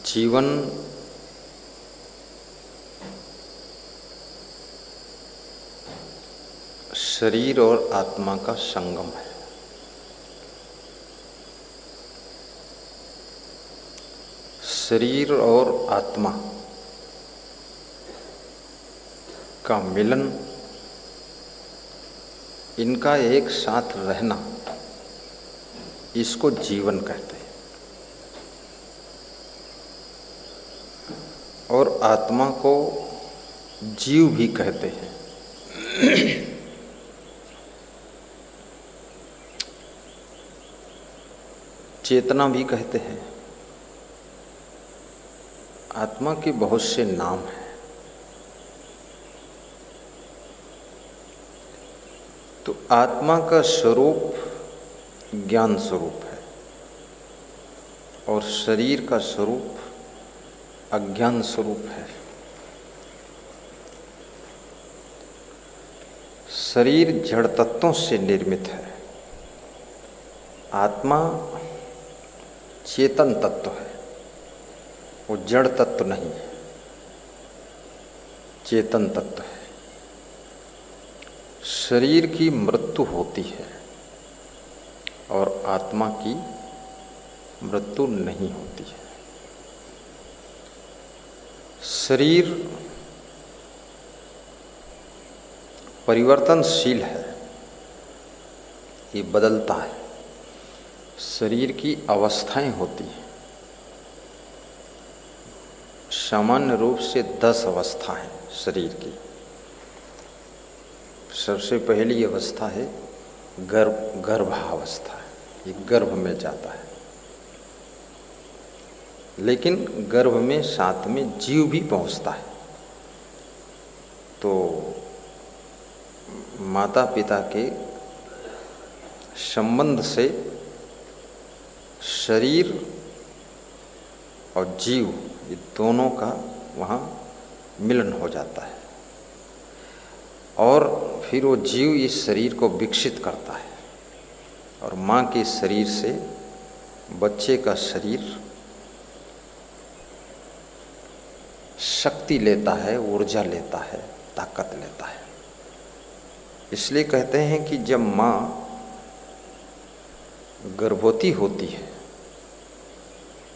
जीवन शरीर और आत्मा का संगम है। शरीर और आत्मा का मिलन, इनका एक साथ रहना, इसको जीवन कहते हैं। और आत्मा को जीव भी कहते हैं। चेतना भी कहते हैं। आत्मा के बहुत से नाम हैं। तो आत्मा का स्वरूप ज्ञान स्वरूप है और शरीर का स्वरूप अज्ञान स्वरूप है। शरीर जड़ तत्वों से निर्मित है। आत्मा चेतन तत्व है, वो जड़ तत्व नहीं है, चेतन तत्व है। शरीर की मृत्यु होती है और आत्मा की मृत्यु नहीं होती है। शरीर परिवर्तनशील है, ये बदलता है। शरीर की अवस्थाएं होती हैं। सामान्य रूप से 10 अवस्था है शरीर की। सबसे पहली अवस्था है गर्भावस्था। ये गर्भ में जाता है, लेकिन गर्भ में साथ में जीव भी पहुंचता है। तो माता पिता के संबंध से शरीर और जीव, ये दोनों का वहाँ मिलन हो जाता है और फिर वो जीव इस शरीर को विकसित करता है और माँ के शरीर से बच्चे का शरीर शक्ति लेता है, ऊर्जा लेता है, ताकत लेता है। इसलिए कहते हैं कि जब माँ गर्भवती होती है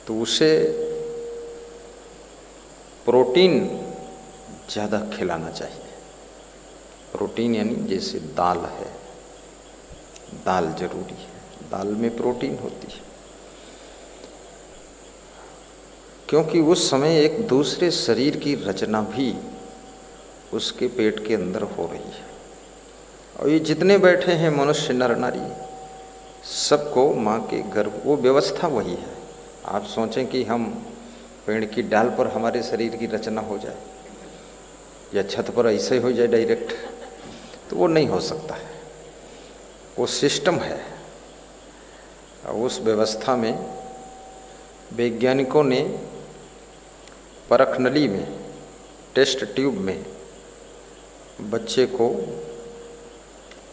तो उसे प्रोटीन ज़्यादा खिलाना चाहिए। प्रोटीन यानी जैसे दाल है, दाल जरूरी है, दाल में प्रोटीन होती है, क्योंकि उस समय एक दूसरे शरीर की रचना भी उसके पेट के अंदर हो रही है। और ये जितने बैठे हैं मनुष्य, नर नारी, सबको माँ के गर्भ, वो व्यवस्था वही है। आप सोचें कि हम पेड़ की डाल पर हमारे शरीर की रचना हो जाए या छत पर ऐसे हो जाए डायरेक्ट, तो वो नहीं हो सकता है। वो सिस्टम है। उस व्यवस्था में वैज्ञानिकों ने परख नली में, टेस्ट ट्यूब में बच्चे को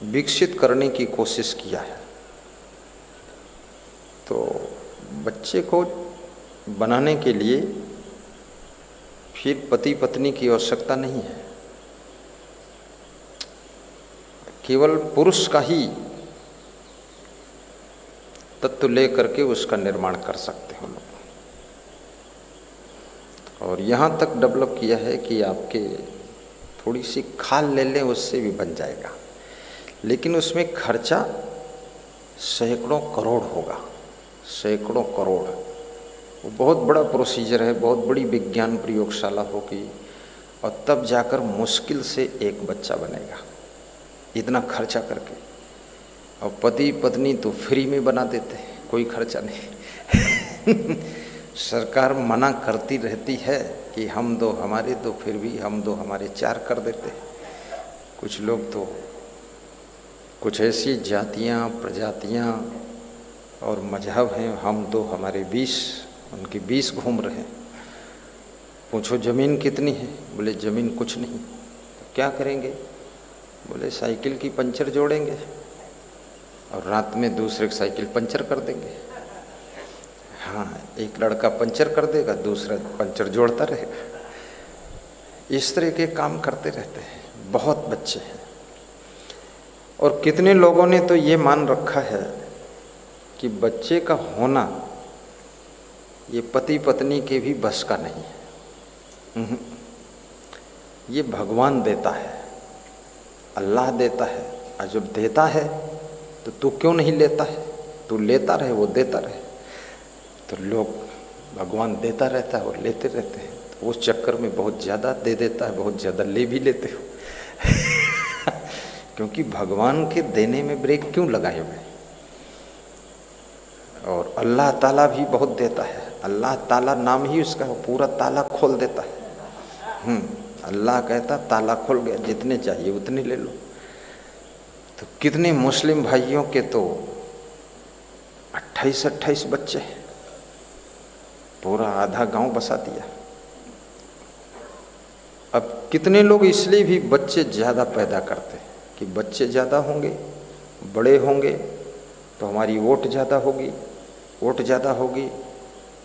विकसित करने की कोशिश किया है। तो बच्चे को बनाने के लिए फिर पति पत्नी की आवश्यकता नहीं है, केवल पुरुष का ही तत्व ले करके उसका निर्माण कर सकते हैं लोग। और यहाँ तक डेवलप किया है कि आपके थोड़ी सी खाल ले लें, उससे भी बन जाएगा, लेकिन उसमें खर्चा सैकड़ों करोड़ होगा, सैकड़ों करोड़। वो बहुत बड़ा प्रोसीजर है, बहुत बड़ी विज्ञान प्रयोगशाला होगी और तब जाकर मुश्किल से एक बच्चा बनेगा, इतना खर्चा करके। और पति पत्नी तो फ्री में बना देते हैं, कोई खर्चा नहीं। सरकार मना करती रहती है कि हम दो हमारे दो, फिर भी हम दो हमारे 4 कर देते हैं। कुछ लोग तो, कुछ ऐसी जातियाँ, प्रजातियाँ और मजहब हैं, हम दो हमारे 20, उनके 20 घूम रहे हैं। पूछो ज़मीन कितनी है? बोले ज़मीन कुछ नहीं। तो क्या करेंगे? बोले साइकिल की पंचर जोड़ेंगे और रात में दूसरे की साइकिल पंचर कर देंगे। हाँ, एक लड़का पंचर कर देगा, दूसरा पंचर जोड़ता रहेगा। इस तरह के काम करते रहते हैं, बहुत बच्चे हैं। और कितने लोगों ने तो ये मान रखा है कि बच्चे का होना ये पति पत्नी के भी बस का नहीं है। ये भगवान देता है, अल्लाह देता है। और जब देता है तो तू क्यों नहीं लेता है? तू लेता रहे, वो देता रहे। तो लोग भगवान देता रहता है और लेते रहते हैं, तो उस चक्कर में बहुत ज़्यादा दे देता है, बहुत ज़्यादा ले भी लेते हो। क्योंकि भगवान के देने में ब्रेक क्यों लगाए हुए? और अल्लाह ताला भी बहुत देता है। अल्लाह ताला नाम ही उसका पूरा ताला खोल देता है। अल्लाह कहता ताला खुल गया, जितने चाहिए उतने ले लो। तो कितने मुस्लिम भाइयों के तो 28-28 बच्चे हैं, पूरा आधा गांव बसा दिया। अब कितने लोग इसलिए भी बच्चे ज़्यादा पैदा करते हैं कि बच्चे ज़्यादा होंगे, बड़े होंगे तो हमारी वोट ज़्यादा होगी, वोट ज़्यादा होगी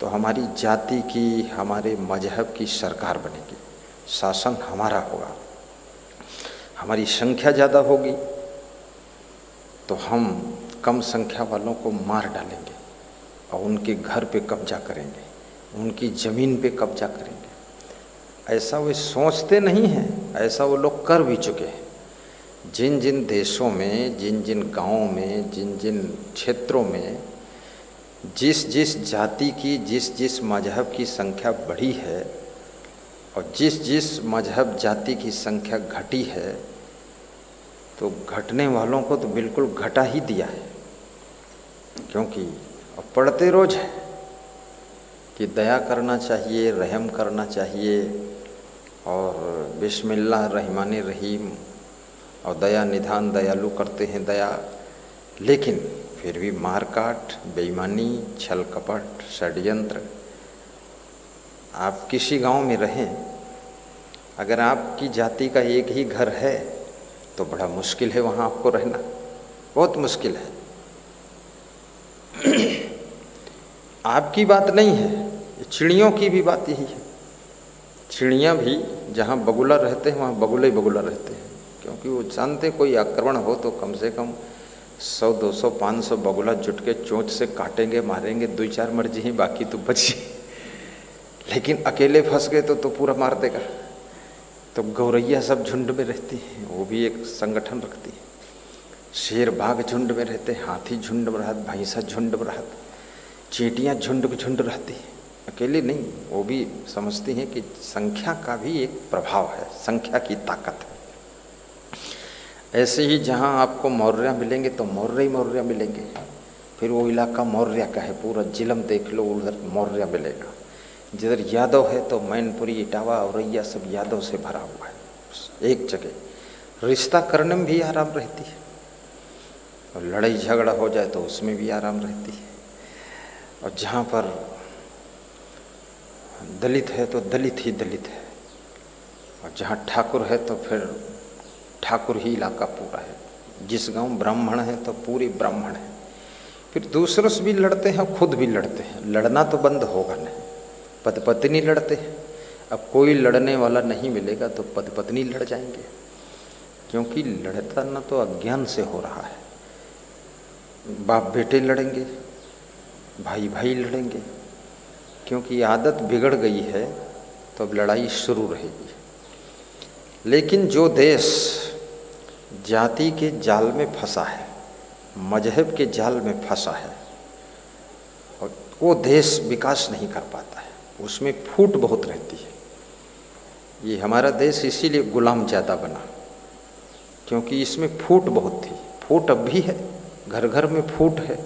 तो हमारी जाति की, हमारे मजहब की सरकार बनेगी, शासन हमारा होगा। हमारी संख्या ज़्यादा होगी तो हम कम संख्या वालों को मार डालेंगे और उनके घर पे कब्जा करेंगे, उनकी ज़मीन पे कब्जा करेंगे। ऐसा वे सोचते नहीं हैं, ऐसा वो लोग कर भी चुके हैं। जिन जिन देशों में, जिन जिन गाँवों में, जिन जिन क्षेत्रों में जिस जिस जाति की, जिस जिस मजहब की संख्या बढ़ी है और जिस जिस मजहब जाति की संख्या घटी है, तो घटने वालों को तो बिल्कुल घटा ही दिया है। क्योंकि अब पढ़ते रोज है कि दया करना चाहिए, रहम करना चाहिए और बिस्मिल्लाह रहमान रहीम और दया निधान, दयालु करते हैं दया। लेकिन फिर भी मार काट, बेईमानी, छल कपट, षड्यंत्र। आप किसी गांव में रहें, अगर आपकी जाति का एक ही घर है तो बड़ा मुश्किल है वहाँ आपको रहना, बहुत मुश्किल है। आपकी बात नहीं है, चिड़ियों की भी बात यही है। चिड़ियाँ भी जहाँ बगुला रहते हैं वहाँ बगुला ही बगुला रहते हैं, क्योंकि वो जानते कोई आक्रमण हो तो कम से कम 100, 200, 500 बगुला जुट के चोंच से काटेंगे, मारेंगे, 2-4 मर जी, बाकी तो बची। लेकिन अकेले फंस गए तो पूरा मार देगा। तो गौरैया सब झुंड में रहती है, वो भी एक संगठन रखती है। शेर बाघ झुंड में रहते, हाथी झुंड में रहते, भैंसा झुंड में रहते, चींटियाँ झुंड के झुंड रहती है, अकेले नहीं। वो भी समझती हैं कि संख्या का भी एक प्रभाव है, संख्या की ताकत है। ऐसे ही जहाँ आपको मौर्य मिलेंगे तो मौर्य ही मौर्य मिलेंगे। फिर वो इलाका मौर्य का है, पूरा जिलम देख लो उधर मौर्य मिलेगा। जिधर यादव है तो मैनपुरी, इटावा, औरैया सब यादव से भरा हुआ है। एक जगह रिश्ता करने में भी आराम रहती है और लड़ाई झगड़ा हो जाए तो उसमें भी आराम रहती है। और जहाँ पर दलित है तो दलित ही दलित है, और जहाँ ठाकुर है तो फिर ठाकुर ही इलाका पूरा है। जिस गांव ब्राह्मण है तो पूरी ब्राह्मण है। फिर दूसरों से भी लड़ते हैं, खुद भी लड़ते हैं। लड़ना तो बंद होगा नहीं, पति पत्नी लड़ते हैं। अब कोई लड़ने वाला नहीं मिलेगा तो पति पत्नी लड़ जाएंगे, क्योंकि लड़ना तो अज्ञान से हो रहा है। बाप बेटे लड़ेंगे, भाई भाई लड़ेंगे, क्योंकि आदत बिगड़ गई है तो अब लड़ाई शुरू रहेगी। लेकिन जो देश जाति के जाल में फंसा है, मजहब के जाल में फंसा है, और वो देश विकास नहीं कर पाता है, उसमें फूट बहुत रहती है। ये हमारा देश इसीलिए गुलाम ज़्यादा बना, क्योंकि इसमें फूट बहुत थी। फूट अब भी है, घर घर में फूट है।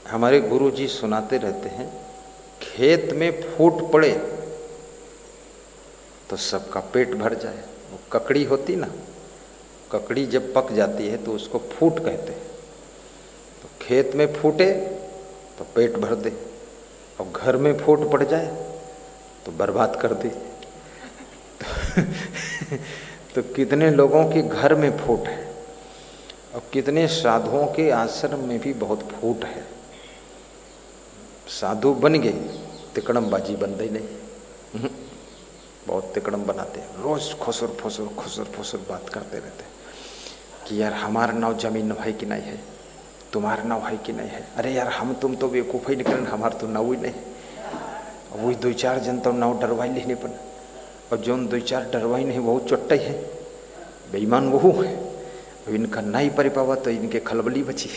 हमारे गुरुजी सुनाते रहते हैं, खेत में फूट पड़े तो सबका पेट भर जाए। वो ककड़ी होती ना, ककड़ी जब पक जाती है तो उसको फूट कहते हैं। तो खेत में फूटे तो पेट भर दे, और घर में फूट पड़ जाए तो बर्बाद कर दे। तो कितने लोगों के घर में फूट है, और कितने साधुओं के आश्रम में भी बहुत फूट है। साधु बन गई, तिकड़मबाजी बन गई नहीं। बहुत तिकड़म बनाते हैं, रोज खुसर फुसर बात करते रहते कि यार हमारा नाव जमीन है कि नहीं है, तुम्हारा नाव है कि नहीं है। अरे यार हम तुम तो बेवकूफ़ ही निकलन, हमारा तो नाव ही नहीं। वही 2-4 जन तो नाव डरवाई लेने पर, और जो 2-4 डरवाई नहीं वो चोट्टा ही है, बेईमान वो है। अब इनका नहीं परि पावा तो इनके खलबली बची।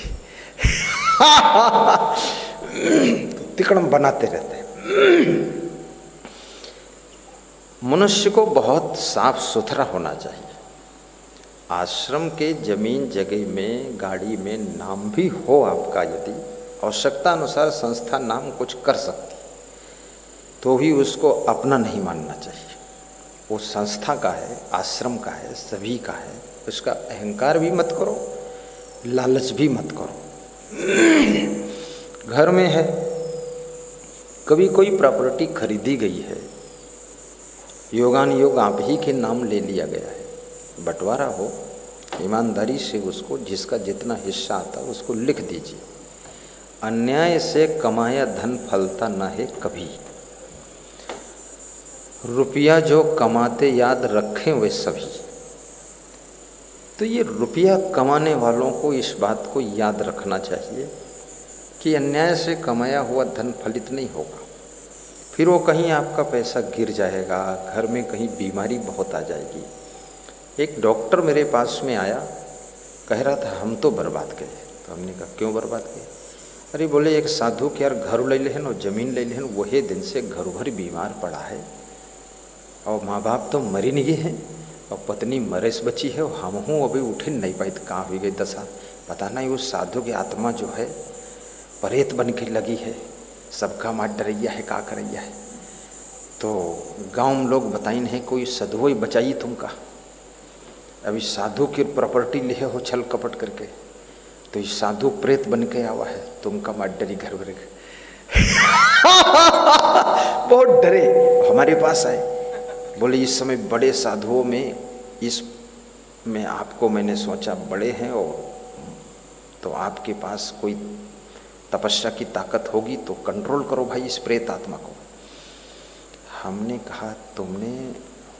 तिकड़म बनाते रहते हैं। मनुष्य को बहुत साफ सुथरा होना चाहिए। आश्रम के जमीन जगह में, गाड़ी में नाम भी हो आपका, यदि आवश्यकता अनुसार संस्था नाम कुछ कर सकती तो भी उसको अपना नहीं मानना चाहिए। वो संस्था का है, आश्रम का है, सभी का है। उसका अहंकार भी मत करो, लालच भी मत करो। घर में है, कभी कोई प्रॉपर्टी खरीदी गई है, योगान योग आप ही के नाम ले लिया गया है, बंटवारा हो, ईमानदारी से उसको जिसका जितना हिस्सा आता है उसको लिख दीजिए। अन्याय से कमाया धन फलता न है कभी। रुपया जो कमाते याद रखें वे सभी। तो ये रुपया कमाने वालों को इस बात को याद रखना चाहिए कि अन्याय से कमाया हुआ धन फलित नहीं होगा। फिर वो कहीं आपका पैसा गिर जाएगा, घर में कहीं बीमारी बहुत आ जाएगी। एक डॉक्टर मेरे पास में आया, कह रहा था हम तो बर्बाद गए। तो हमने कहा क्यों बर्बाद गए? अरे बोले एक साधु के यार घर ले लेहन और ज़मीन ले लेहन, वही दिन से घर भर बीमार पड़ा है, और माँ बाप तो मरी नहीं है, और पत्नी मरेस बची है, और हम हूँ अभी उठे नहीं पाई। तो कहाँ हुई गई दशा पता नहीं। उस साधु की आत्मा जो है परेत बन के लगी है, सबका मार डरैया है, का करैया है। तो गांव में लोग बताई नहीं, कोई सधुवई बचाई तुमका। अभी साधु की प्रॉपर्टी लिए हो छल कपट करके, तो इस साधु प्रेत बन के आवा है, तुमका मार डरी घर भर। बहुत डरे, हमारे पास आए, बोले इस समय बड़े साधुओं में इस में आपको मैंने सोचा बड़े हैं, और तो आपके पास कोई तपस्या की ताकत होगी तो कंट्रोल करो भाई इस प्रेत आत्मा को। हमने कहा तुमने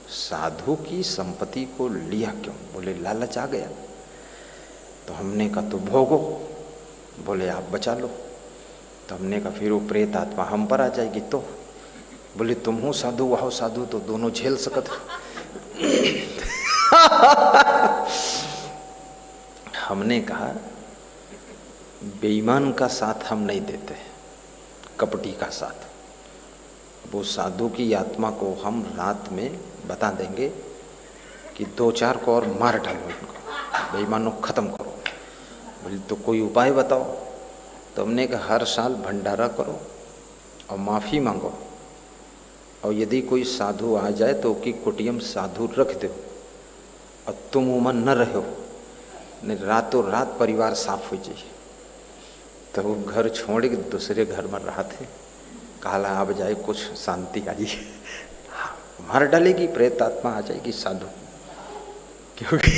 साधु की संपत्ति को लिया क्यों? बोले लालच आ गया। तो हमने कहा तो भोगो। बोले आप बचा लो। तो हमने कहा फिर वो प्रेत आत्मा हम पर आ जाएगी तो? बोले तुम हो साधु वह साधु, तो दोनों झेल सकत। हमने कहा बेईमान का साथ हम नहीं देते, कपटी का साथ। वो साधु की आत्मा को हम रात में बता देंगे कि 2-4 को और मार डालो, इनको बेईमानों को ख़त्म करो। बोले तो कोई उपाय बताओ। तो हमने कहा हर साल भंडारा करो और माफ़ी मांगो, और यदि कोई साधु आ जाए तो उसकी कुटियम साधु रख दो, और तुम उमन न रहो, नहीं रातों रात परिवार साफ हो जाए। तो वो घर छोड़ के दूसरे घर में रहा थे, काला आ जाए कुछ शांति आई, मार डालेगी प्रेत आत्मा, आ जाएगी साधु। क्योंकि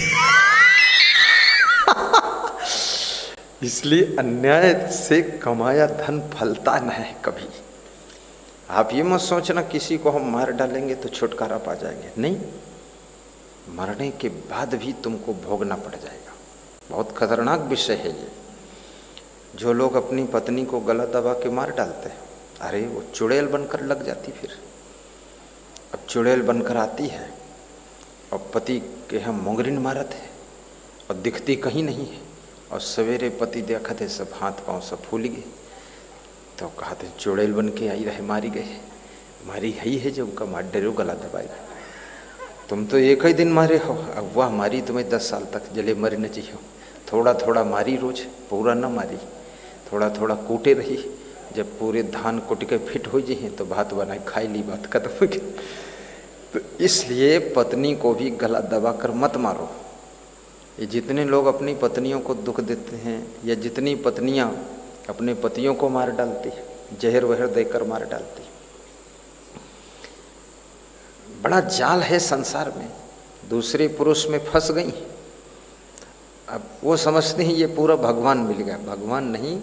इसलिए अन्याय से कमाया धन फलता न है कभी। आप ये मत सोचना किसी को हम मार डालेंगे तो छुटकारा पा जाएंगे, नहीं, मरने के बाद भी तुमको भोगना पड़ जाएगा। बहुत खतरनाक विषय है ये। जो लोग अपनी पत्नी को गला दबा के मार डालते हैं, अरे वो चुड़ैल बनकर लग जाती। फिर अब चुड़ैल बनकर आती है और पति के हम मोंगरिन मारत है और दिखती कहीं नहीं है, और सवेरे पति देखा थे सब हाथ पांव सब फूल गए। तो कहा थे चुड़ैल बन के आई रहे, मारी गए। मारी ही है जो उनका मार डरो गला दबाई। तुम तो एक ही दिन मारे हो, अब वह मारी तुम्हें 10 साल तक जले मर न चाहिए। थोड़ा थोड़ा मारी रोज, पूरा न मारी, थोड़ा थोड़ा कूटे रही। जब पूरे धान कुट के फिट हो जाए तो भात बनाए खाई ली, बात खत्म हो गई। तो इसलिए पत्नी को भी गला दबा कर मत मारो। ये जितने लोग अपनी पत्नियों को दुख देते हैं, या जितनी पत्नियां अपने पतियों को मार डालती, जहर वहर देकर मार डालती, बड़ा जाल है संसार में। दूसरे पुरुष में फंस गई, अब वो समझते हैं ये पूरा भगवान मिल गया। भगवान नहीं,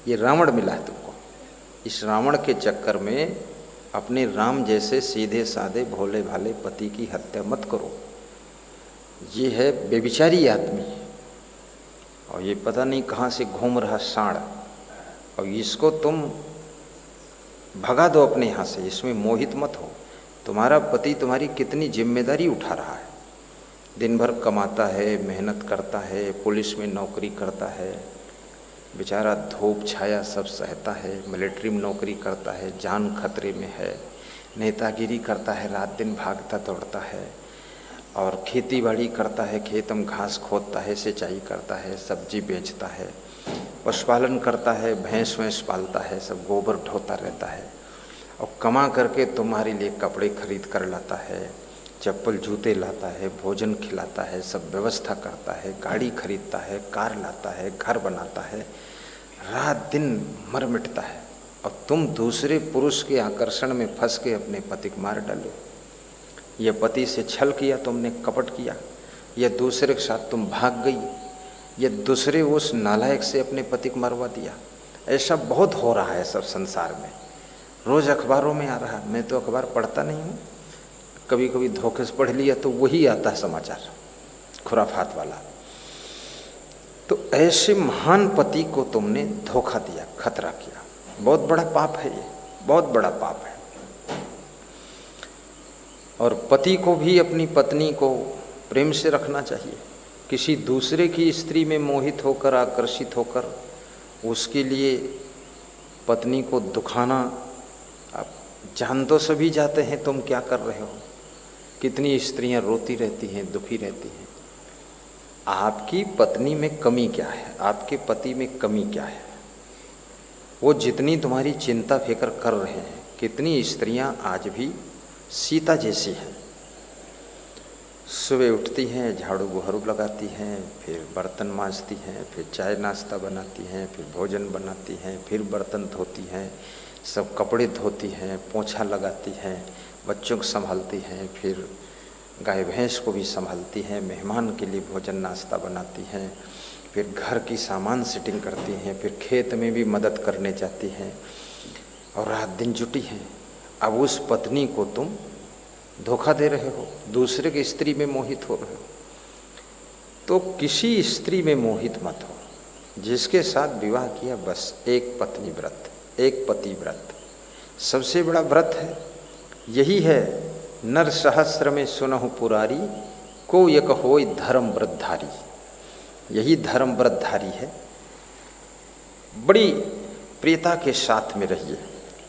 ये रावण मिला है तुमको। इस रावण के चक्कर में अपने राम जैसे सीधे साधे भोले भाले पति की हत्या मत करो। ये है बेविचारी आदमी और ये पता नहीं कहाँ से घूम रहा सांड, और इसको तुम भगा दो अपने यहाँ से, इसमें मोहित मत हो। तुम्हारा पति तुम्हारी कितनी जिम्मेदारी उठा रहा है, दिन भर कमाता है, मेहनत करता है, पुलिस में नौकरी करता है, बेचारा धूप छाया सब सहता है, मिलिट्री में नौकरी करता है, जान खतरे में है, नेतागिरी करता है, रात दिन भागता दौड़ता है, और खेती बाड़ी करता है, खेत में घास खोदता है, सिंचाई करता है, सब्जी बेचता है, पशुपालन करता है, भैंस वैंस पालता है, सब गोबर ढोता रहता है, और कमा करके तुम्हारे लिए कपड़े खरीद कर लाता है, चप्पल जूते लाता है, भोजन खिलाता है, सब व्यवस्था करता है, गाड़ी खरीदता है, कार लाता है, घर बनाता है, रात दिन मर मिटता है, और तुम दूसरे पुरुष के आकर्षण में फंस के अपने पति को मार डालो। यह पति से छल किया तुमने, कपट किया, या दूसरे के साथ तुम भाग गई, या दूसरे उस नालायक से अपने पति को मरवा दिया। ऐसा बहुत हो रहा है सब संसार में, रोज़ अखबारों में आ रहा है। मैं तो अखबार पढ़ता नहीं हूँ, कभी कभी धोखे से पढ़ लिया तो वही आता है समाचार, खुराफात वाला। तो ऐसे महान पति को तुमने धोखा दिया, खतरा किया, बहुत बड़ा पाप है ये, बहुत बड़ा पाप है। और पति को भी अपनी पत्नी को प्रेम से रखना चाहिए। किसी दूसरे की स्त्री में मोहित होकर, आकर्षित होकर उसके लिए पत्नी को दुखाना, आप जान तो सभी जाते हैं तुम क्या कर रहे हो। कितनी स्त्रियां रोती रहती हैं, दुखी रहती हैं। आपकी पत्नी में कमी क्या है, आपके पति में कमी क्या है? वो जितनी तुम्हारी चिंता फिक्र कर रहे हैं, कितनी स्त्रियां आज भी सीता जैसी हैं। सुबह उठती हैं, झाड़ू बुहरू लगाती हैं, फिर बर्तन मांजती हैं, फिर चाय नाश्ता बनाती हैं, फिर भोजन बनाती हैं, फिर बर्तन धोती हैं, सब कपड़े धोती हैं, पोंछा लगाती हैं, बच्चों को संभालती हैं, फिर गाय भैंस को भी संभालती हैं, मेहमान के लिए भोजन नाश्ता बनाती हैं, फिर घर की सामान सेटिंग करती हैं, फिर खेत में भी मदद करने जाती हैं, और रात दिन जुटी हैं। अब उस पत्नी को तुम धोखा दे रहे हो, दूसरे की स्त्री में मोहित हो रहे हो। तो किसी स्त्री में मोहित मत हो। जिसके साथ विवाह किया बस एक पत्नी व्रत, एक पति व्रत सबसे बड़ा व्रत है। यही है नर सहस्र में सुनहु पुरारी, को एक होय धर्म व्रतधारी। यही धर्म व्रतधारी है। बड़ी प्रियता के साथ में रहिए,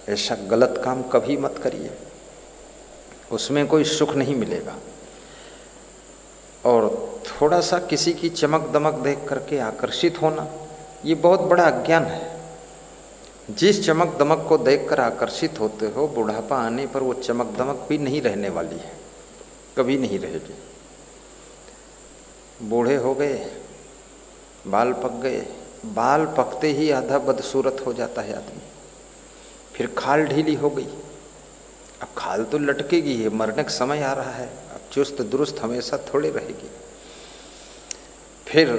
ऐसा गलत काम कभी मत करिए, उसमें कोई सुख नहीं मिलेगा। और थोड़ा सा किसी की चमक दमक देख करके आकर्षित होना, ये बहुत बड़ा अज्ञान है। जिस चमक दमक को देखकर आकर्षित होते हो, बुढ़ापा आने पर वो चमक दमक भी नहीं रहने वाली है, कभी नहीं रहेगी। बूढ़े हो गए, बाल पक गए, बाल पकते ही आधा बदसूरत हो जाता है आदमी। फिर खाल ढीली हो गई, अब खाल तो लटकेगी है, मरने का समय आ रहा है, अब चुस्त दुरुस्त हमेशा थोड़ी रहेगी। फिर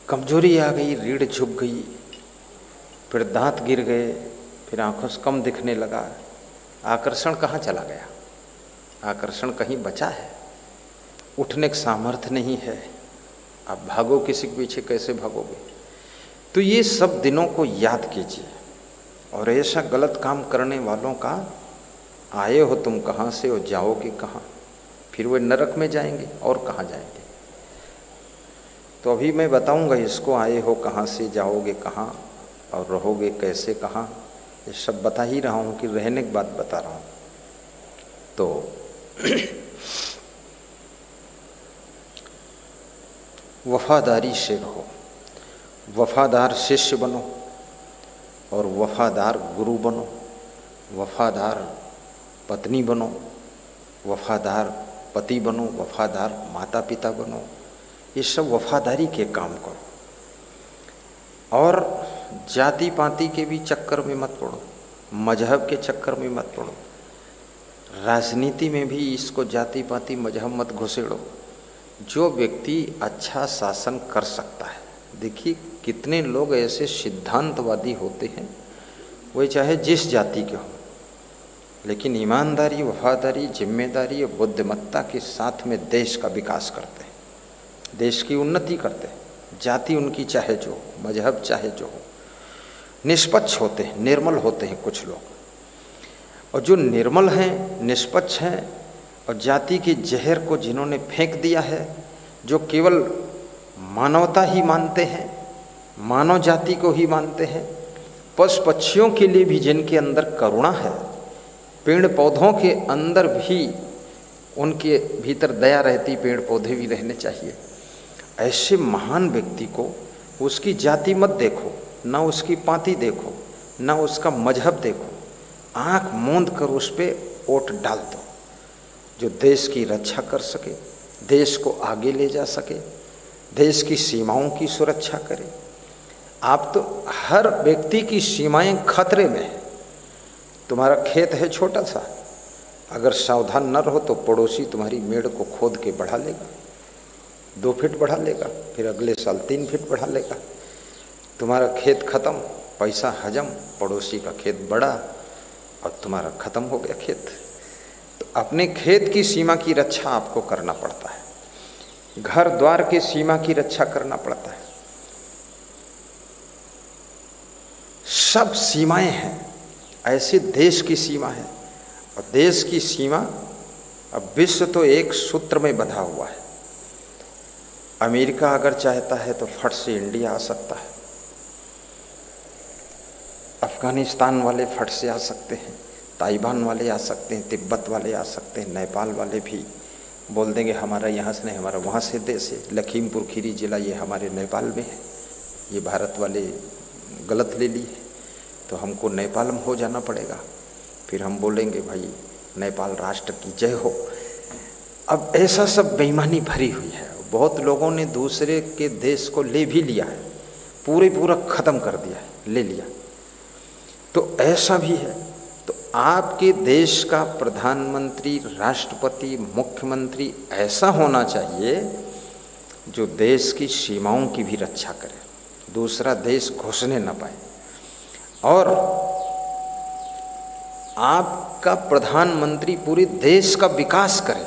कमजोरी आ गई, रीढ़ झुक गई, फिर दांत गिर गए, फिर आंखों से कम दिखने लगा। आकर्षण कहाँ चला गया? आकर्षण कहीं बचा है? उठने का सामर्थ्य नहीं है। आप भागो किसी के पीछे, कैसे भागोगे? तो ये सब दिनों को याद कीजिए। और ऐसा गलत काम करने वालों का, आए हो तुम कहाँ से और जाओगे कहाँ? फिर वे नरक में जाएंगे और कहाँ जाएंगे? तो अभी मैं बताऊंगा इसको, आए हो कहाँ से, जाओगे कहाँ और रहोगे कैसे कहाँ। ये सब बता ही रहा हूँ कि रहने की बात बता रहा हूँ। तो वफादारी से रहो, वफादार शिष्य बनो और वफादार गुरु बनो, वफादार पत्नी बनो, वफादार पति बनो, वफादार माता पिता बनो। ये सब वफादारी के काम करो। और जाति पाति के भी चक्कर में मत पड़ो, मजहब के चक्कर में मत पड़ो, राजनीति में भी इसको जाति पाति मजहब मत घुसेड़ो। जो व्यक्ति अच्छा शासन कर सकता है, देखिए कितने लोग ऐसे सिद्धांतवादी होते हैं, वे चाहे जिस जाति के हों, लेकिन ईमानदारी, वफादारी, जिम्मेदारी और बुद्धिमत्ता के साथ में देश का विकास करते हैं, देश की उन्नति करते हैं। जाति उनकी चाहे जो हो, मजहब चाहे जो हो, निष्पक्ष होते हैं, निर्मल होते हैं कुछ लोग। और जो निर्मल हैं, निष्पक्ष हैं और जाति के जहर को जिन्होंने फेंक दिया है, जो केवल मानवता ही मानते हैं, मानव जाति को ही मानते हैं, पशु पक्षियों के लिए भी जिनके अंदर करुणा है, पेड़ पौधों के अंदर भी उनके भीतर दया रहती, पेड़ पौधे भी रहने चाहिए। ऐसे महान व्यक्ति को उसकी जाति मत देखो, ना उसकी पाती देखो, ना उसका मजहब देखो, आँख मूंद कर उस पर वोट डाल दो, जो देश की रक्षा कर सके, देश को आगे ले जा सके, देश की सीमाओं की सुरक्षा करे। आप तो हर व्यक्ति की सीमाएं खतरे में है। तुम्हारा खेत है छोटा सा, अगर सावधान न रहो तो पड़ोसी तुम्हारी मेड़ को खोद के बढ़ा लेगा, 2 फीट बढ़ा लेगा, फिर अगले साल 3 फीट बढ़ा लेगा। तुम्हारा खेत खत्म, पैसा हजम, पड़ोसी का खेत बढ़ा और तुम्हारा खत्म हो गया खेत। तो अपने खेत की सीमा की रक्षा आपको करना पड़ता है, घर द्वार की सीमा की रक्षा करना पड़ता है। सब सीमाएं हैं, ऐसे देश की सीमा है। और देश की सीमा, अब विश्व तो एक सूत्र में बंधा हुआ है। अमेरिका अगर चाहता है तो फट से इंडिया आ सकता है, अफगानिस्तान वाले फट से आ सकते हैं, ताइवान वाले आ सकते हैं, तिब्बत वाले आ सकते हैं, नेपाल वाले भी बोल देंगे हमारा यहाँ से नहीं, हमारा वहाँ से देश है। लखीमपुर खीरी जिला ये हमारे नेपाल में है, ये भारत वाले गलत ले ली है, तो हमको नेपाल में हो जाना पड़ेगा। फिर हम बोलेंगे भाई नेपाल राष्ट्र की जय हो। अब ऐसा सब बेईमानी भरी हुई है। बहुत लोगों ने दूसरे के देश को ले भी लिया है, पूरा ख़त्म कर दिया है, ले लिया। तो ऐसा भी है। तो आपके देश का प्रधानमंत्री, राष्ट्रपति, मुख्यमंत्री ऐसा होना चाहिए जो देश की सीमाओं की भी रक्षा करे, दूसरा देश घुसने न पाए। और आपका प्रधानमंत्री पूरे देश का विकास करे,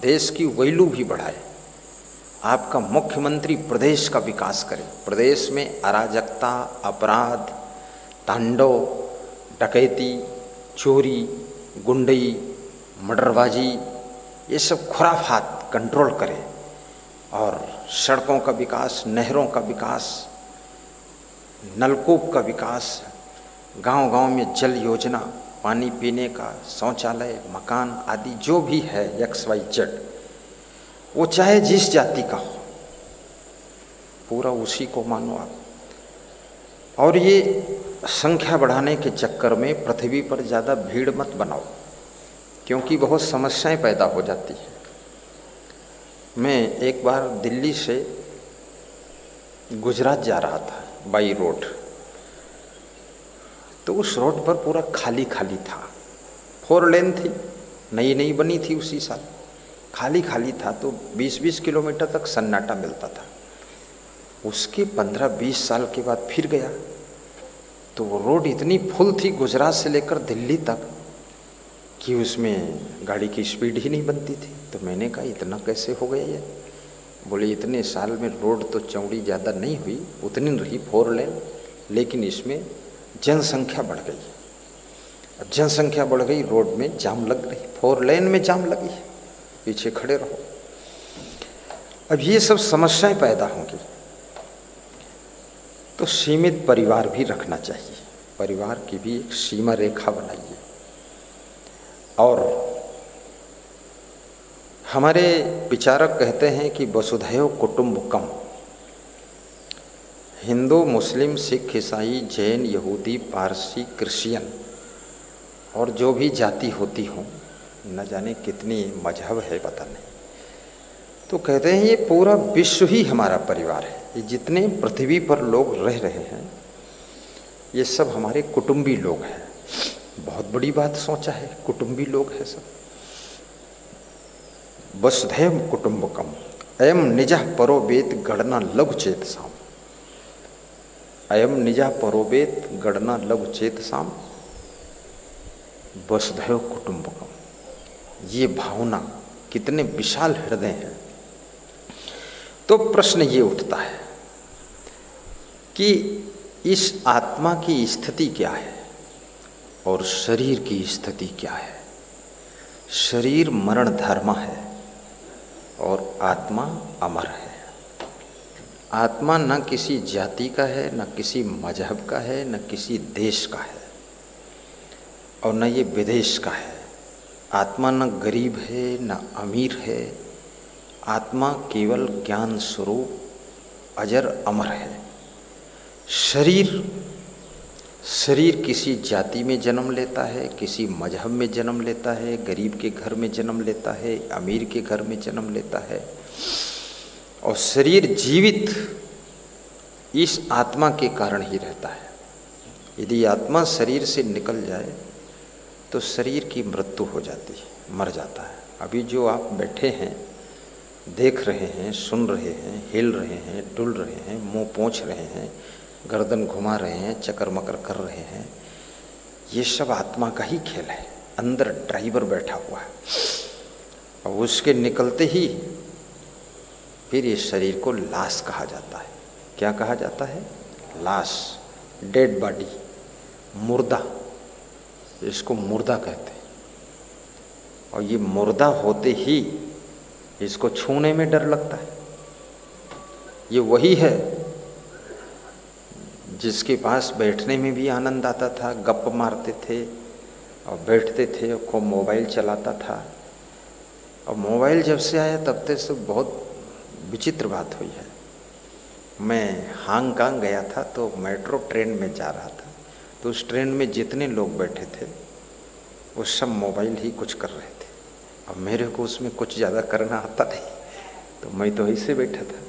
देश की वैल्यू भी बढ़ाए। आपका मुख्यमंत्री प्रदेश का विकास करे, प्रदेश में अराजकता, अपराध, तांडव, डकैती, चोरी, गुंडई, मर्डरबाजी, ये सब खुराफात कंट्रोल करे। और सड़कों का विकास, नहरों का विकास, नलकूप का विकास, गांव-गांव में जल योजना, पानी पीने का, शौचालय, मकान आदि जो भी है XYZ, वो चाहे जिस जाति का हो, पूरा उसी को मानो आप। और ये संख्या बढ़ाने के चक्कर में पृथ्वी पर ज़्यादा भीड़ मत बनाओ, क्योंकि बहुत समस्याएं पैदा हो जाती हैं। मैं एक बार दिल्ली से गुजरात जा रहा था बाई रोड, तो उस रोड पर पूरा खाली खाली था। 4 लेन थी, नई नई बनी थी उसी साल, खाली खाली था। तो 20-20 किलोमीटर तक सन्नाटा मिलता था। उसके 15-20 साल के बाद फिर गया तो वो रोड इतनी फुल थी गुजरात से लेकर दिल्ली तक कि उसमें गाड़ी की स्पीड ही नहीं बनती थी। तो मैंने कहा इतना कैसे हो गया ये? बोले इतने साल में रोड तो चौड़ी ज़्यादा नहीं हुई, उतनी रही 4 लेन, लेकिन इसमें जनसंख्या बढ़ गई। अब जनसंख्या बढ़ गई, रोड में जाम लग रही, 4 लेन में जाम लगी, पीछे खड़े रहो। अब ये सब समस्याएं पैदा होंगी। तो सीमित परिवार भी रखना चाहिए, परिवार की भी एक सीमा रेखा बनाइए। और हमारे विचारक कहते हैं कि वसुधैव कुटुंबकम, हिंदू, मुस्लिम, सिख, ईसाई, जैन, यहूदी, पारसी, क्रिश्चियन और जो भी जाति होती हो, न जाने कितनी मजहब है पता नहीं, तो कहते हैं ये पूरा विश्व ही हमारा परिवार है। ये जितने पृथ्वी पर लोग रह रहे हैं ये सब हमारे कुटुंबी लोग हैं। बहुत बड़ी बात सोचा है, कुटुंबी लोग हैं सब। वसुधैव कुटुंबकम अयम निजः परो वेद गणना लघु चेतसाम। अयम निजा परोवेत गणना लघु चेतसाम वसुधैव कुटुंबकम। ये भावना कितने विशाल हृदय हैं। तो प्रश्न ये उठता है कि इस आत्मा की स्थिति क्या है और शरीर की स्थिति क्या है। शरीर मरण धर्म है और आत्मा अमर है। आत्मा न किसी जाति का है, न किसी मजहब का है, न किसी देश का है और न ये विदेश का है। आत्मा न गरीब है न अमीर है। आत्मा केवल ज्ञान स्वरूप अजर अमर है। शरीर किसी जाति में जन्म लेता है, किसी मजहब में जन्म लेता है, गरीब के घर में जन्म लेता है, अमीर के घर में जन्म लेता है। और शरीर जीवित इस आत्मा के कारण ही रहता है। यदि आत्मा शरीर से निकल जाए तो शरीर की मृत्यु हो जाती है, मर जाता है। अभी जो आप बैठे हैं, देख रहे हैं, सुन रहे हैं, हिल रहे हैं, डुल रहे हैं, मुंह पोंछ रहे हैं, गर्दन घुमा रहे हैं, चक्कर मकर कर रहे हैं, ये सब आत्मा का ही खेल है। अंदर ड्राइवर बैठा हुआ है और उसके निकलते ही फिर इस शरीर को लाश कहा जाता है। क्या कहा जाता है? लाश, डेड बॉडी, मुर्दा। इसको मुर्दा कहते हैं। और ये मुर्दा होते ही इसको छूने में डर लगता है। ये वही है जिसके पास बैठने में भी आनंद आता था, गप मारते थे और बैठते थे और खूब मोबाइल चलाता था। और मोबाइल जब से आया तब से बहुत विचित्र बात हुई है। मैं हांगकांग गया था तो मेट्रो ट्रेन में जा रहा था, तो उस ट्रेन में जितने लोग बैठे थे वो सब मोबाइल ही कुछ कर रहे थे। अब मेरे को उसमें कुछ ज़्यादा करना आता नहीं, तो मैं तो ऐसे बैठा था।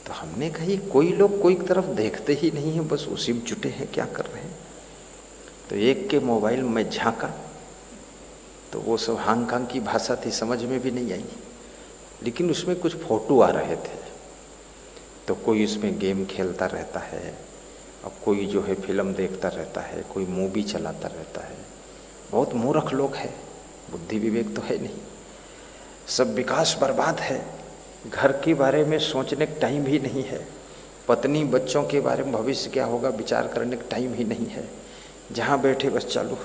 तो हमने कहा ये कोई लोग कोई तरफ देखते ही नहीं है, बस उसी में जुटे हैं, क्या कर रहे हैं। तो एक के मोबाइल में झांका तो वो सब हांगकांग की भाषा थी, समझ में भी नहीं आई, लेकिन उसमें कुछ फोटो आ रहे थे। तो कोई उसमें गेम खेलता रहता है और कोई जो है फिल्म देखता रहता है, कोई मूवी चलाता रहता है। बहुत मूर्ख लोग हैं, बुद्धि विवेक तो है नहीं। सब विकास बर्बाद है। घर के बारे में सोचने का टाइम ही नहीं है। पत्नी बच्चों के बारे में भविष्य क्या होगा विचार करने का टाइम ही नहीं है। जहाँ बैठे बस चालू।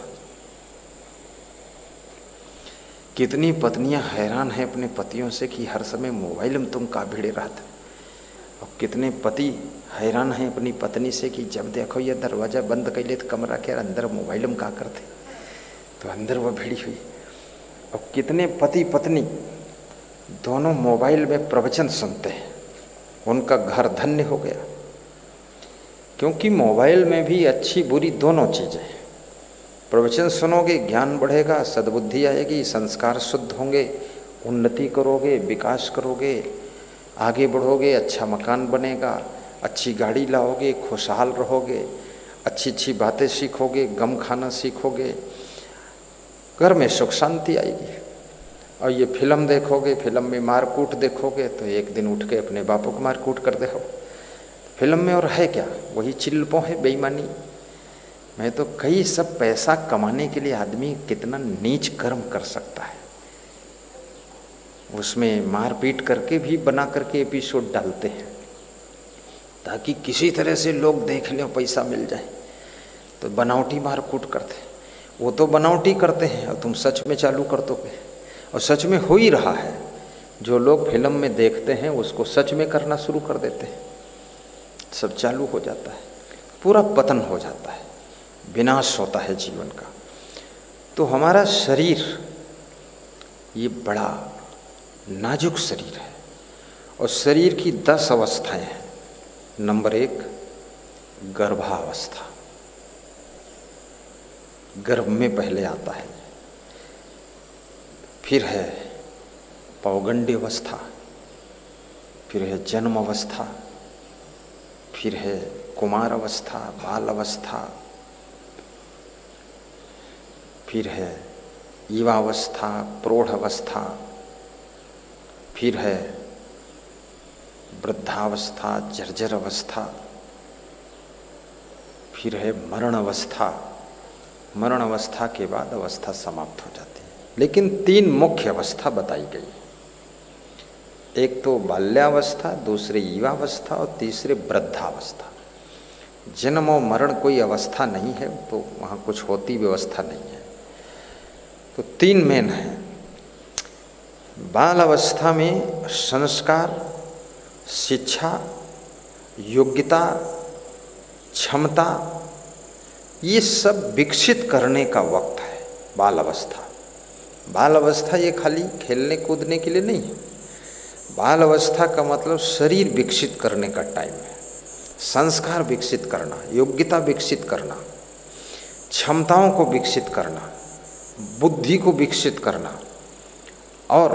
कितनी पत्नियां हैरान हैं अपने पतियों से कि हर समय मोबाइल में तुम का भिड़े रहते। और कितने पति हैरान हैं अपनी पत्नी से कि जब देखो ये दरवाज़ा बंद कर ले तो कमरा के अंदर मोबाइल में का करते, तो अंदर वह भिड़ी हुई। और कितने पति पत्नी दोनों मोबाइल में प्रवचन सुनते हैं, उनका घर धन्य हो गया। क्योंकि मोबाइल में भी अच्छी बुरी दोनों चीज़ें। प्रवचन सुनोगे, ज्ञान बढ़ेगा, सद्बुद्धि आएगी, संस्कार शुद्ध होंगे, उन्नति करोगे, विकास करोगे, आगे बढ़ोगे, अच्छा मकान बनेगा, अच्छी गाड़ी लाओगे, खुशहाल रहोगे, अच्छी अच्छी बातें सीखोगे, गम खाना सीखोगे, घर में सुख शांति आएगी। और ये फिल्म देखोगे, फिल्म में मारकूट देखोगे तो एक दिन उठ के अपने बापों को मारकूट कर दे हो। फिल्म में और है क्या, वही चिल्पों है, बेईमानी। मैं तो कई सब पैसा कमाने के लिए आदमी कितना नीच कर्म कर सकता है, उसमें मारपीट करके भी बना करके एपिसोड डालते हैं ताकि किसी तरह से लोग देख लें, पैसा मिल जाए। तो बनावटी मारकूट करते हैं। वो तो बनावटी करते हैं और तुम सच में चालू कर दोगे, और सच में हो ही रहा है। जो लोग फिल्म में देखते हैं उसको सच में करना शुरू कर देते हैं, सब चालू हो जाता है, पूरा पतन हो जाता है, विनाश होता है जीवन का। तो हमारा शरीर ये बड़ा नाजुक शरीर है और शरीर की 10 अवस्थाएं हैं। नंबर 1 गर्भावस्था, गर्भ में पहले आता है। फिर है पौगंड अवस्था, फिर है जन्म अवस्था, फिर है कुमार अवस्था, बाल अवस्था, फिर है युवावस्था, प्रौढ़ अवस्था, फिर है वृद्धावस्था, जर्जर अवस्था, फिर है मरण अवस्था। मरण अवस्था के बाद अवस्था समाप्त हो जाती है। लेकिन 3 मुख्य अवस्था बताई गई। एक तो बाल्यावस्था, दूसरे युवावस्था और तीसरे वृद्धावस्था। जन्म और मरण कोई अवस्था नहीं है, तो वहाँ कुछ होती व्यवस्था नहीं है। तो 3 मेन हैं। बाल अवस्था में संस्कार, शिक्षा, योग्यता, क्षमता, ये सब विकसित करने का वक्त है बाल अवस्था। बाल अवस्था ये खाली खेलने कूदने के लिए नहीं है। बाल अवस्था का मतलब शरीर विकसित करने का टाइम है। संस्कार विकसित करना, योग्यता विकसित करना, क्षमताओं को विकसित करना, बुद्धि को विकसित करना और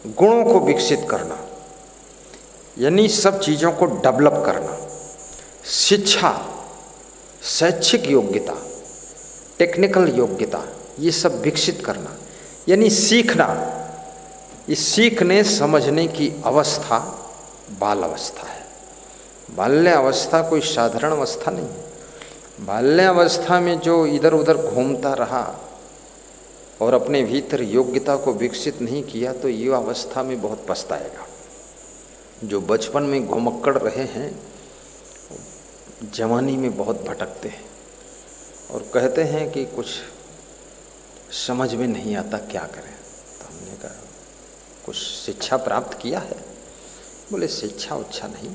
गुणों को विकसित करना, यानी सब चीज़ों को डेवलप करना। शिक्षा, शैक्षिक योग्यता, टेक्निकल योग्यता, ये सब विकसित करना, यानी सीखना। इस सीखने समझने की अवस्था बाल अवस्था है। बाल्य अवस्था कोई साधारण अवस्था नहीं है। बाल्य अवस्था में जो इधर उधर घूमता रहा और अपने भीतर योग्यता को विकसित नहीं किया, तो युवा अवस्था में बहुत पछताएगा। जो बचपन में घुमक्कड़ रहे हैं, जवानी में बहुत भटकते हैं और कहते हैं कि कुछ समझ में नहीं आता, क्या करें। तो हमने कहा कुछ शिक्षा प्राप्त किया है? बोले शिक्षा उच्छा नहीं,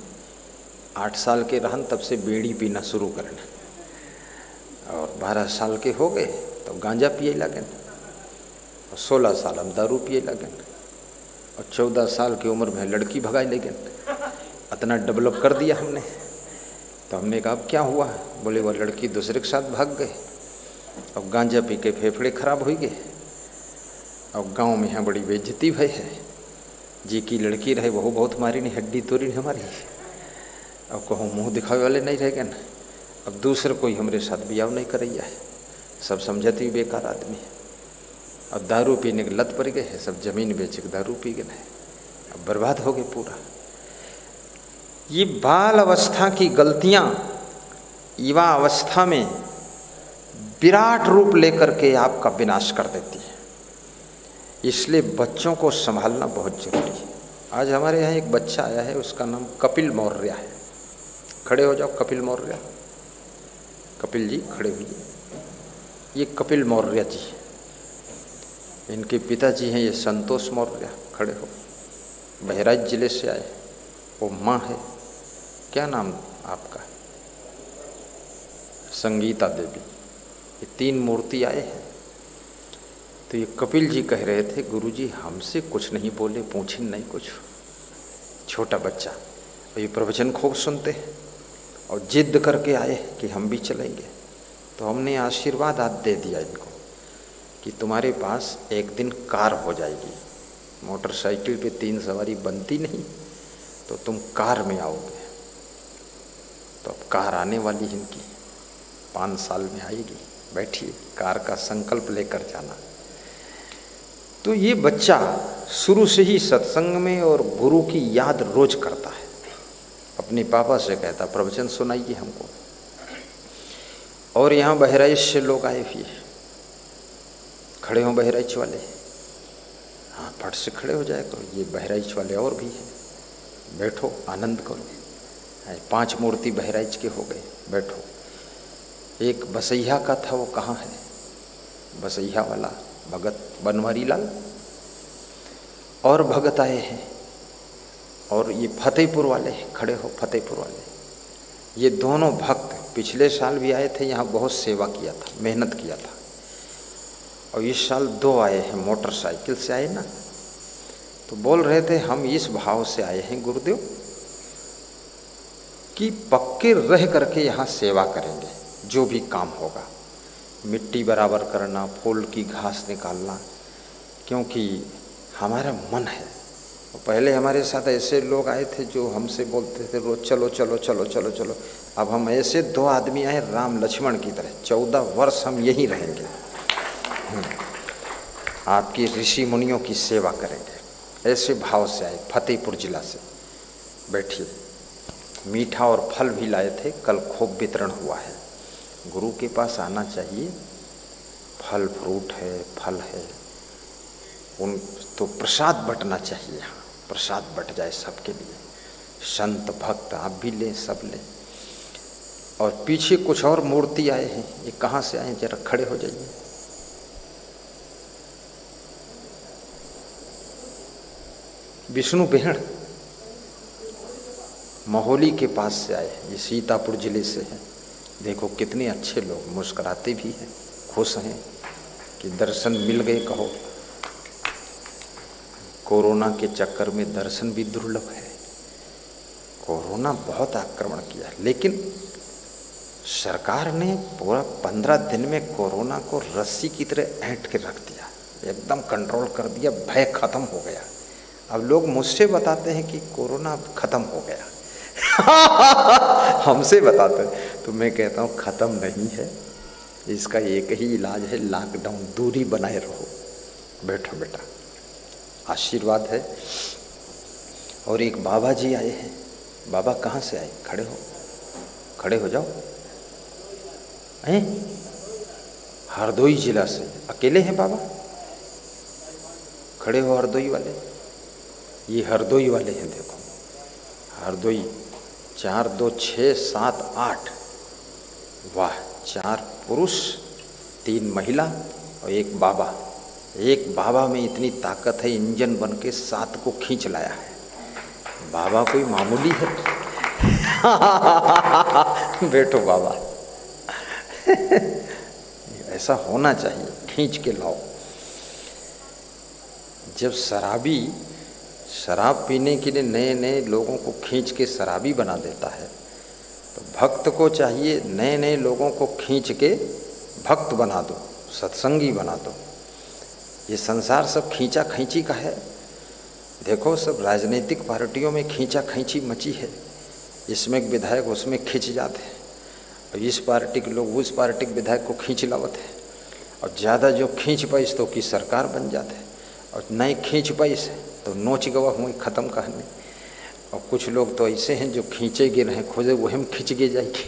8 साल के रहन तब से बीड़ी पीना शुरू करना, और 12 साल के हो गए तो गांजा पिए लगन, और 16 साल हम दारू पिए लगन, और 14 साल की उम्र में लड़की भगाई लगन। इतना डेवलप कर दिया हमने। तो हमने कहा अब क्या हुआ? बोले वो लड़की दूसरे के साथ भाग गए, अब गांजा पी के फेफड़े खराब हो गए, अब गांव में यहाँ बड़ी बेइज्जती भई है। जी की लड़की रहे वह बहुत मारी नहीं, हड्डी तोड़ी नहीं हमारी। अब कहूँ मुँह दिखावे वाले नहीं रह गए न। अब दूसरे कोई हमारे साथ बियाव नहीं करैया है, सब समझती बेकार आदमी है। अब दारू पीने की लत पड़ गए है, सब जमीन बेच के दारू पी गए हैं, अब बर्बाद हो गए पूरा। ये बाल अवस्था की गलतियाँ युवा अवस्था में विराट रूप लेकर के आपका विनाश कर देती है। इसलिए बच्चों को संभालना बहुत जरूरी है। आज हमारे यहाँ एक बच्चा आया है, उसका नाम कपिल मौर्य है। खड़े हो जाओ, कपिल मौर्य। कपिल जी खड़े हुए। ये कपिल मौर्य जी, इनके पिताजी हैं ये संतोष मौर्य। खड़े हो। बहराइच जिले से आए। वो माँ है, क्या नाम आपका? संगीता देवी। ये 3 मूर्ति आए हैं। तो ये कपिल जी कह रहे थे गुरुजी हमसे कुछ नहीं बोले, पूछे नहीं कुछ। छोटा बच्चा, ये प्रवचन खूब सुनते हैं और जिद करके आए कि हम भी चलेंगे। तो हमने आशीर्वाद आज दे दिया इनको कि तुम्हारे पास एक दिन कार हो जाएगी। मोटरसाइकिल पे 3 सवारी बनती नहीं, तो तुम कार में आओगे। तो अब कार आने वाली है इनकी, 5 साल में आएगी। बैठिए, कार का संकल्प लेकर जाना। तो ये बच्चा शुरू से ही सत्संग में और गुरु की याद रोज करता है। अपने पापा से कहता प्रवचन सुनाइए हमको। और यहाँ बहराइच से लोग आए हुए, खड़े हों बहराइच वाले। हाँ, फट से खड़े हो जाए करो। ये बहराइच वाले और भी हैं, बैठो आनंद करो। 5 मूर्ति बहराइच के हो गए, बैठो। एक बसैया का था, वो कहाँ है? बसैया वाला भगत बनवारी लाल और भगत आए हैं। और ये फतेहपुर वाले खड़े हो, फतेहपुर वाले। ये दोनों भक्त पिछले साल भी आए थे, यहाँ बहुत सेवा किया था, मेहनत किया था। और इस साल 2 आए हैं, मोटरसाइकिल से आए ना। तो बोल रहे थे हम इस भाव से आए हैं गुरुदेव कि पक्के रह करके यहाँ सेवा करेंगे। जो भी काम होगा, मिट्टी बराबर करना, फूल की घास निकालना, क्योंकि हमारा मन है। पहले हमारे साथ ऐसे लोग आए थे जो हमसे बोलते थे रोज चलो चलो चलो चलो चलो। अब हम ऐसे 2 आदमी आए राम लक्ष्मण की तरह, 14 वर्ष हम यहीं रहेंगे, आपकी ऋषि मुनियों की सेवा करेंगे। ऐसे भाव से आए, फतेहपुर जिला से। बैठिए। मीठा और फल भी लाए थे, कल खूब वितरण हुआ है। गुरु के पास आना चाहिए। फल फ्रूट है, फल है, उन तो प्रसाद बंटना चाहिए। यहाँ प्रसाद बंट जाए सबके लिए, संत भक्त आप भी लें, सब लें। और पीछे कुछ और मूर्ति आए हैं, ये कहाँ से आए, जरा खड़े हो जाइए। विष्णु बेहड़ महोली के पास से आए, ये सीतापुर जिले से है। देखो कितने अच्छे लोग, मुस्कुराते भी हैं, खुश हैं कि दर्शन मिल गए। कहो कोरोना के चक्कर में दर्शन भी दुर्लभ है। कोरोना बहुत आक्रमण किया, लेकिन सरकार ने पूरा 15 दिन में कोरोना को रस्सी की तरह ऐंठ के रख दिया, एकदम कंट्रोल कर दिया, भय खत्म हो गया। अब लोग मुझसे बताते हैं कि कोरोना खत्म हो गया हमसे बताते हैं, तो मैं कहता हूँ खत्म नहीं है, इसका एक ही इलाज है, लॉकडाउन, दूरी बनाए रहो। बैठो बेटा, आशीर्वाद है। और एक बाबा जी आए हैं। बाबा कहाँ से आए? खड़े हो, खड़े हो जाओ। हैं? हरदोई जिला से अकेले हैं बाबा? खड़े हो हरदोई वाले, ये हरदोई वाले हैं। देखो हरदोई 4 2 6 7 8, वाह, 4 पुरुष 3 महिला और एक बाबा। एक बाबा में इतनी ताकत है, इंजन बन के 7 को खींच लाया है। बाबा कोई मामूली है बैठो बाबा ऐसा होना चाहिए, खींच के लाओ। जब शराबी शराब पीने के लिए नए नए लोगों को खींच के शराबी बना देता है, तो भक्त को चाहिए नए नए लोगों को खींच के भक्त बना दो, सत्संगी बना दो। ये संसार सब खींचा खींची का है। देखो सब राजनीतिक पार्टियों में खींचा खींची मची है, इसमें एक विधायक उसमें खींच जाते हैं, और इस पार्टी के लोग उस पार्टी के विधायक को खींच लावत है, और ज़्यादा जो खींच पाइस तो की सरकार बन जाते हैं, और नहीं खींच पाइस तो नोच गवा हुई ख़त्म कहानी। और कुछ लोग तो ऐसे हैं जो खींचे गिर हैं, खोजे वही में खींच गे जाएगी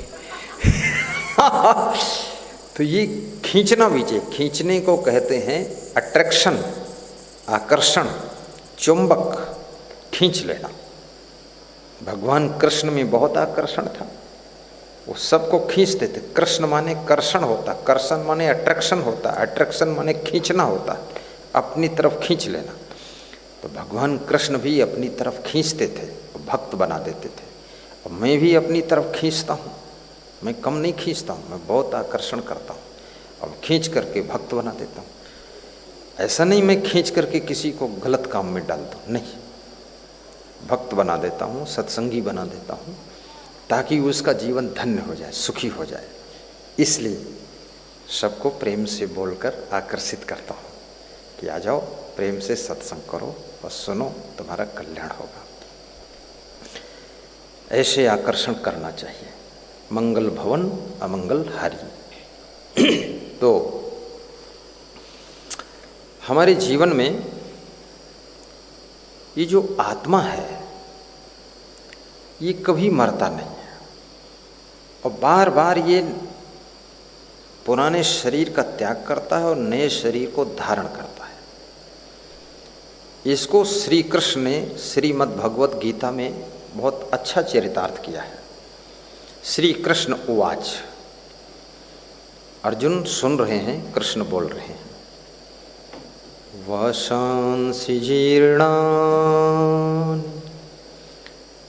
तो ये खींचना भी चाहिए। खींचने को कहते हैं अट्रैक्शन, आकर्षण, चुंबक, खींच लेना। भगवान कृष्ण में बहुत आकर्षण था, वो सबको खींचते थे। कृष्ण माने कर्षण होता, कर्षण माने अट्रैक्शन होता, अट्रैक्शन माने खींचना होता, अपनी तरफ खींच लेना। तो भगवान कृष्ण भी अपनी तरफ खींचते थे, भक्त बना देते थे। और मैं भी अपनी तरफ खींचता हूँ, मैं कम नहीं खींचता हूँ, मैं बहुत आकर्षण करता हूँ और खींच करके भक्त बना देता हूँ। ऐसा नहीं मैं खींच करके किसी को गलत काम में डाल दूँ, नहीं, भक्त बना देता हूँ, सत्संगी बना देता हूँ, ताकि उसका जीवन धन्य हो जाए, सुखी हो जाए। इसलिए सबको प्रेम से बोलकर आकर्षित करता हूँ कि आ जाओ, प्रेम से सत्संग करो और सुनो, तुम्हारा कल्याण होगा। ऐसे आकर्षण करना चाहिए। मंगल भवन अमंगल हारी तो हमारे जीवन में ये जो आत्मा है ये कभी मरता नहीं है, और बार बार ये पुराने शरीर का त्याग करता है और नए शरीर को धारण करता है। इसको श्री कृष्ण ने श्रीमद् भगवत गीता में बहुत अच्छा चरितार्थ किया है। श्री कृष्ण उवाच, अर्जुन सुन रहे हैं, कृष्ण बोल रहे हैं। वशांसि जीर्णान्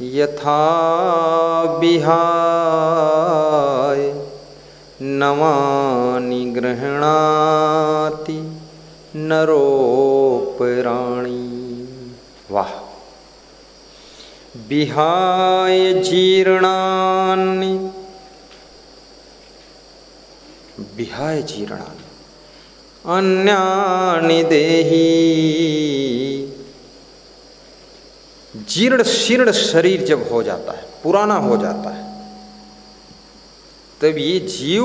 यथा विहाय नवानि गृह्णाति नरोपराणि। वाह, विहाय जीर्णानि, विहाय जीर्णानि अन्यानि देहि। जीर्ण शीर्ण शरीर जब हो जाता है, पुराना हो जाता है, तब ये जीव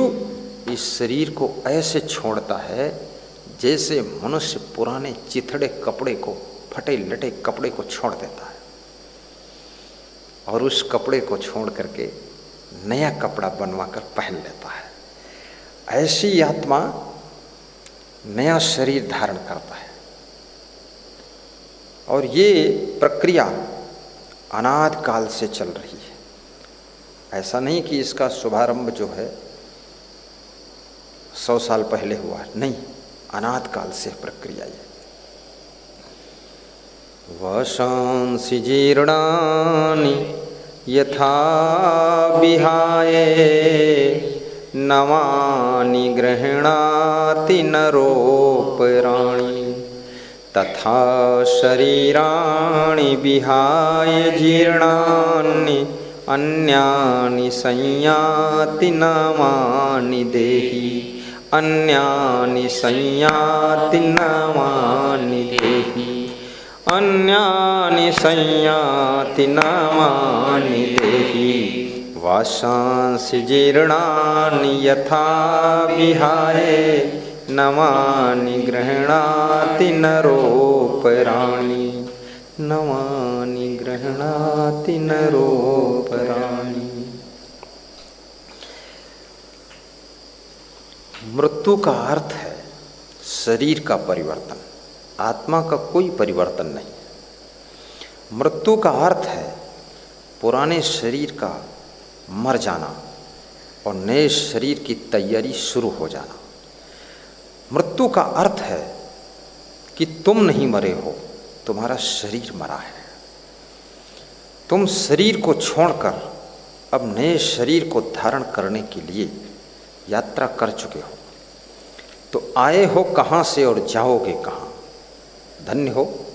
इस शरीर को ऐसे छोड़ता है जैसे मनुष्य पुराने चिथड़े कपड़े को, फटे लटे कपड़े को छोड़ देता है, और उस कपड़े को छोड़ करके नया कपड़ा बनवा कर पहन लेता है। ऐसी आत्मा नया शरीर धारण करता है। और ये प्रक्रिया अनादि काल से चल रही है। ऐसा नहीं कि इसका शुभारंभ जो है 100 साल पहले हुआ, नहीं, अनादि काल से प्रक्रिया ये। वशांसि जीर्णानि यथा विहाय नवानि गृह्णाति नरोपराणि तथा शरीराणि विहाय जीर्णानि अन्यानि संयाति नवानि देहि अन्यानि संयाति नवानि देहि अन्यानि संयाति नवानि देहि वाशांसि जीर्णानि यथा विहाय नवानि गृह्णाति नरोपराणि नवानि गृह्णाति नरोपराणि। मृत्यु का अर्थ है शरीर का परिवर्तन, आत्मा का कोई परिवर्तन नहीं। मृत्यु का अर्थ है पुराने शरीर का मर जाना और नए शरीर की तैयारी शुरू हो जाना। मृत्यु का अर्थ है कि तुम नहीं मरे हो, तुम्हारा शरीर मरा है। तुम शरीर को छोड़कर अब नए शरीर को धारण करने के लिए यात्रा कर चुके हो। तो आए हो कहाँ से और जाओगे कहाँ? धन्य हो